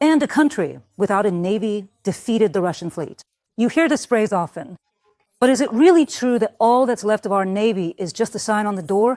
And a country without a navy defeated the Russian fleet. You hear this phrase often. But is it really true that all that's left of our navy is just a sign on the door?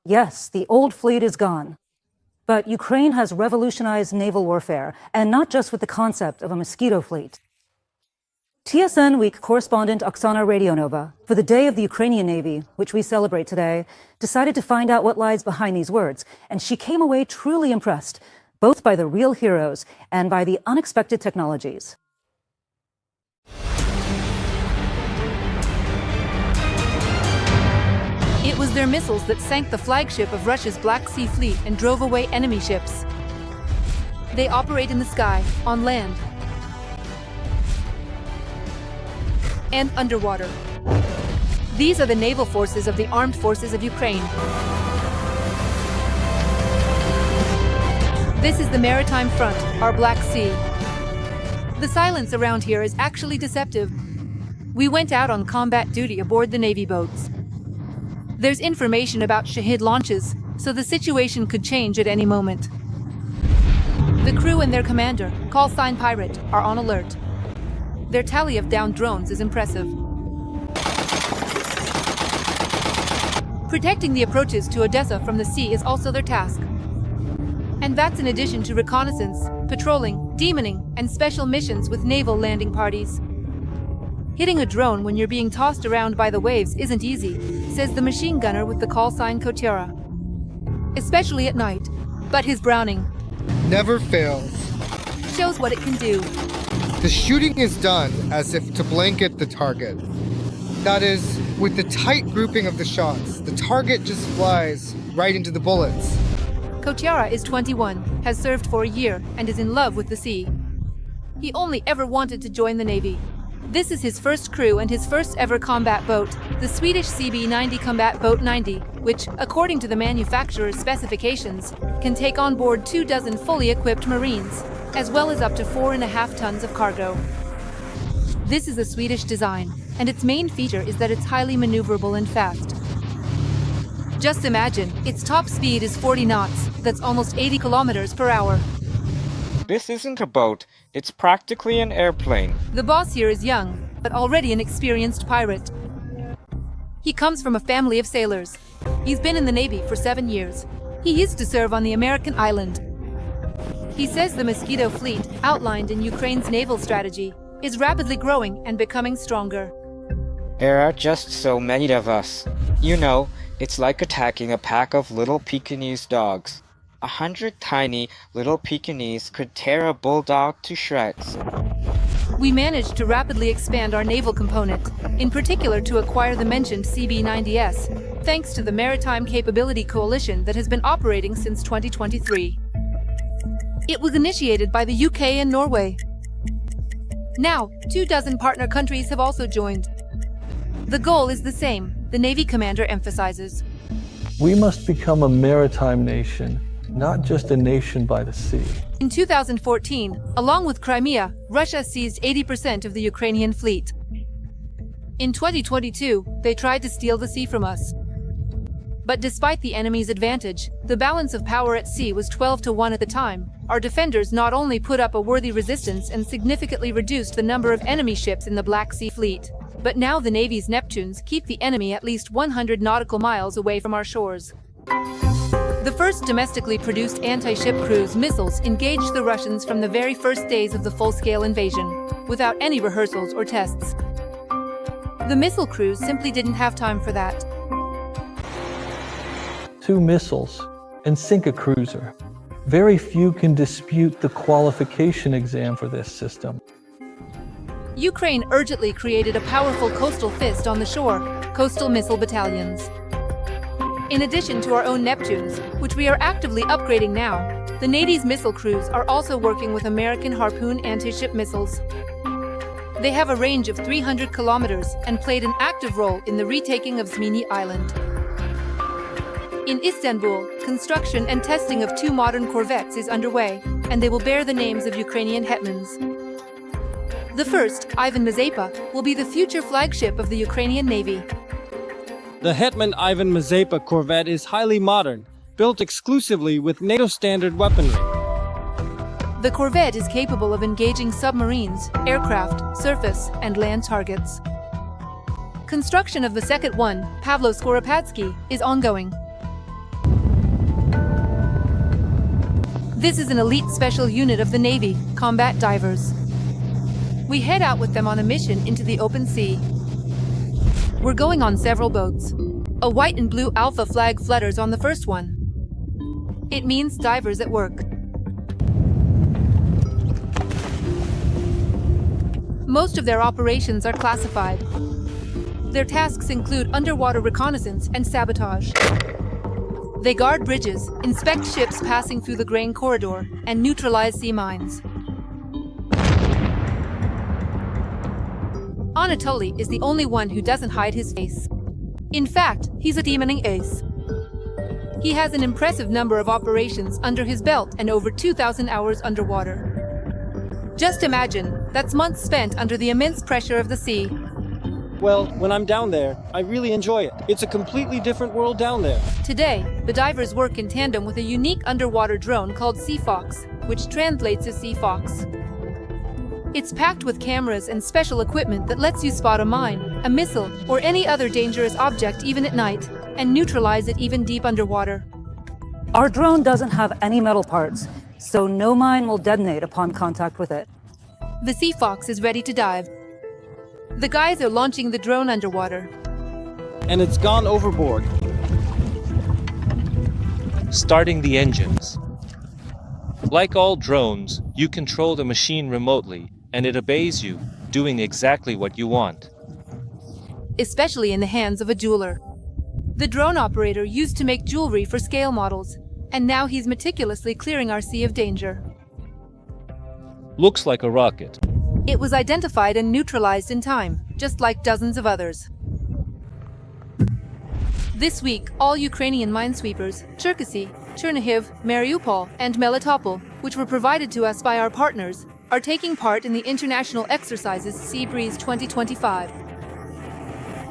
Yes, the old fleet is gone. But Ukraine has revolutionized naval warfare, and not just with the concept of a mosquito fleet. TSN Week correspondent Oksana Radionova, for the Day of the Ukrainian Navy, which we celebrate today, decided to find out what lies behind these words, and she came away truly impressed, both by the real heroes and by the unexpected technologies. It was their missiles that sank the flagship of Russia's Black Sea Fleet and drove away enemy ships. They operate in the sky, on land, and underwater. These are the naval forces of the Armed Forces of Ukraine. This is the maritime front, our Black Sea. The silence around here is actually deceptive. We went out on combat duty aboard the Navy boats. There's information about Shahid launches, so the situation could change at any moment. The crew and their commander, call sign Pirate, are on alert. Their tally of downed drones is impressive. Protecting the approaches to Odessa from the sea is also their task. And that's in addition to reconnaissance, patrolling, demoning, and special missions with naval landing parties. Hitting a drone when you're being tossed around by the waves isn't easy, says the machine gunner with the call sign Kotyera. Especially at night, but his Browning never fails. Shows what it can do. The shooting is done as if to blanket the target. That is, with the tight grouping of the shots, the target just flies right into the bullets. Kotyera is 21, has served for a year, and is in love with the sea. He only ever wanted to join the Navy. This is his first crew and his first ever combat boat, the Swedish CB-90 Combat Boat 90, which, according to the manufacturer's specifications, can take on board 24 fully equipped Marines, as well as up to 4.5 tons of cargo. This is a Swedish design, and its main feature is that it's highly maneuverable and fast. Just imagine, its top speed is 40 knots, that's almost 80 kilometers per hour. This isn't a boat, it's practically an airplane. The boss here is young, but already an experienced pirate. He comes from a family of sailors. He's been in the Navy for 7 years. He used to serve on the American island. He says the Mosquito fleet, outlined in Ukraine's naval strategy, is rapidly growing and becoming stronger. There are just so many of us. You know, it's like attacking a pack of little Pekingese dogs. 100 tiny little Pekingese could tear a bulldog to shreds. We managed to rapidly expand our naval component, in particular to acquire the mentioned CB-90S, thanks to the Maritime Capability Coalition that has been operating since 2023. It was initiated by the UK and Norway. Now, 24 partner countries have also joined. The goal is the same, the Navy commander emphasizes. We must become a maritime nation, not just a nation by the sea. In 2014, along with Crimea, Russia seized 80% of the Ukrainian fleet. In 2022, they tried to steal the sea from us. But despite the enemy's advantage, the balance of power at sea was 12-1 at the time. Our defenders not only put up a worthy resistance and significantly reduced the number of enemy ships in the Black Sea Fleet, but now the Navy's Neptunes keep the enemy at least 100 nautical miles away from our shores. The first domestically produced anti-ship cruise missiles engaged the Russians from the very first days of the full-scale invasion, without any rehearsals or tests. The missile crews simply didn't have time for that. 2 missiles and sink a cruiser. Very few can dispute the qualification exam for this system. Ukraine urgently created a powerful coastal fist on the shore, coastal missile battalions. In addition to our own Neptunes, which we are actively upgrading now, the Navy's missile crews are also working with American Harpoon anti-ship missiles. They have a range of 300 kilometers and played an active role in the retaking of Zmini Island. In Istanbul, construction and testing of 2 modern corvettes is underway, and they will bear the names of Ukrainian hetmans. The first, Ivan Mazepa, will be the future flagship of the Ukrainian Navy. The Hetman Ivan Mazepa corvette is highly modern, built exclusively with NATO standard weaponry. The corvette is capable of engaging submarines, aircraft, surface, and land targets. Construction of the second one, Pavlo Skoropadsky, is ongoing. This is an elite special unit of the Navy, combat divers. We head out with them on a mission into the open sea. We're going on several boats. A white and blue Alpha flag flutters on the first one. It means divers at work. Most of their operations are classified. Their tasks include underwater reconnaissance and sabotage. They guard bridges, inspect ships passing through the grain corridor, and neutralize sea mines. Anatoly is the only one who doesn't hide his face. In fact, he's a teaming ace. He has an impressive number of operations under his belt and over 2,000 hours underwater. Just imagine, that's months spent under the immense pressure of the sea. Well, when I'm down there, I really enjoy it. It's a completely different world down there. Today, the divers work in tandem with a unique underwater drone called Sea Fox, which translates as Sea Fox. It's packed with cameras and special equipment that lets you spot a mine, a missile, or any other dangerous object even at night, and neutralize it even deep underwater. Our drone doesn't have any metal parts, so no mine will detonate upon contact with it. The Sea Fox is ready to dive. The guys are launching the drone underwater. And it's gone overboard. Starting the engines. Like all drones, you control the machine remotely, and it obeys you, doing exactly what you want. Especially in the hands of a jeweler. The drone operator used to make jewelry for scale models, and now he's meticulously clearing our sea of danger. Looks like a rocket. It was identified and neutralized in time, just like dozens of others. This week, all Ukrainian minesweepers, Cherkasy, Chernihiv, Mariupol, and Melitopol, which were provided to us by our partners, are taking part in the international exercises Sea Breeze 2025.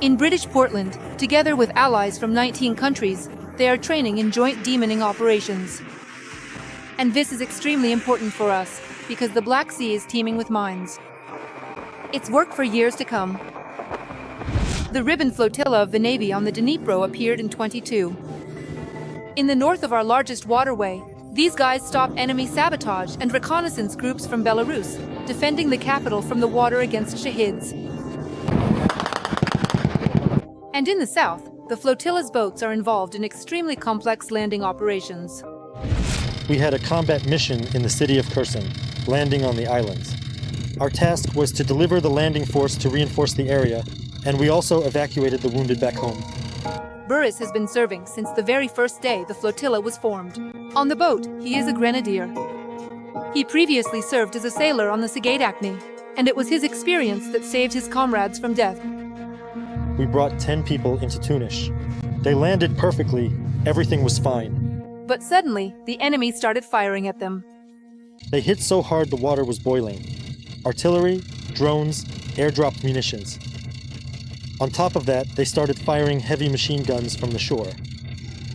In British Portland, together with allies from 19 countries, they are training in joint demoning operations. And this is extremely important for us, because the Black Sea is teeming with mines. It's work for years to come. The ribbon flotilla of the Navy on the Dnipro appeared in 22. In the north of our largest waterway, these guys stop enemy sabotage and reconnaissance groups from Belarus, defending the capital from the water against Shahids. And in the south, the flotilla's boats are involved in extremely complex landing operations. We had a combat mission in the city of Kherson, landing on the islands. Our task was to deliver the landing force to reinforce the area, and we also evacuated the wounded back home. Boris has been serving since the very first day the flotilla was formed. On the boat, he is a grenadier. He previously served as a sailor on the Sagaidakny, and it was his experience that saved his comrades from death. We brought 10 people into Tunis. They landed perfectly, everything was fine. But suddenly, the enemy started firing at them. They hit so hard the water was boiling. Artillery, drones, airdropped munitions. On top of that, they started firing heavy machine guns from the shore.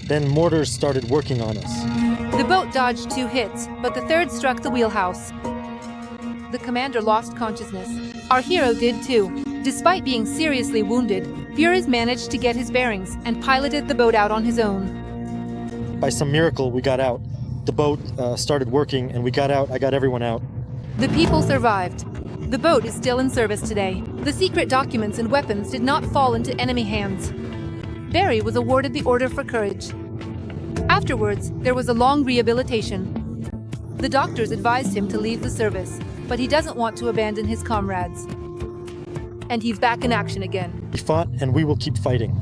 Then mortars started working on us. The boat dodged 2 hits, but the third struck the wheelhouse. The commander lost consciousness. Our hero did too. Despite being seriously wounded, Buris managed to get his bearings and piloted the boat out on his own. By some miracle, we got out. The boat started working and we got out. I got everyone out. The people survived. The boat is still in service today. The secret documents and weapons did not fall into enemy hands. Barry was awarded the Order for Courage. Afterwards, there was a long rehabilitation. The doctors advised him to leave the service, but he doesn't want to abandon his comrades. And he's back in action again. We fought and we will keep fighting.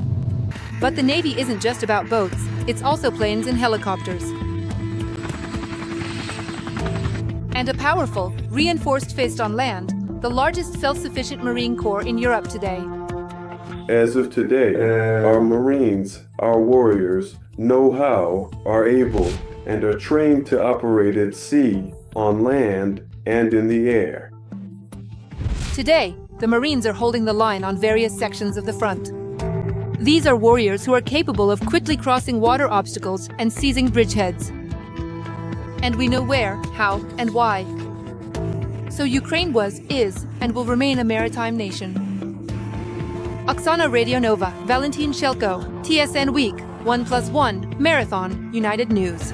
But the Navy isn't just about boats, it's also planes and helicopters. And a powerful, reinforced fist on land, the largest self-sufficient Marine Corps in Europe today. As of today, our Marines, our warriors, know how, are able, and are trained to operate at sea, on land, and in the air. Today, the Marines are holding the line on various sections of the front. These are warriors who are capable of quickly crossing water obstacles and seizing bridgeheads. And we know where, how, and why. So Ukraine was, is, and will remain a maritime nation. Oksana Radionova, Valentin Shelko, TSN Week, 1+1, Marathon, United News.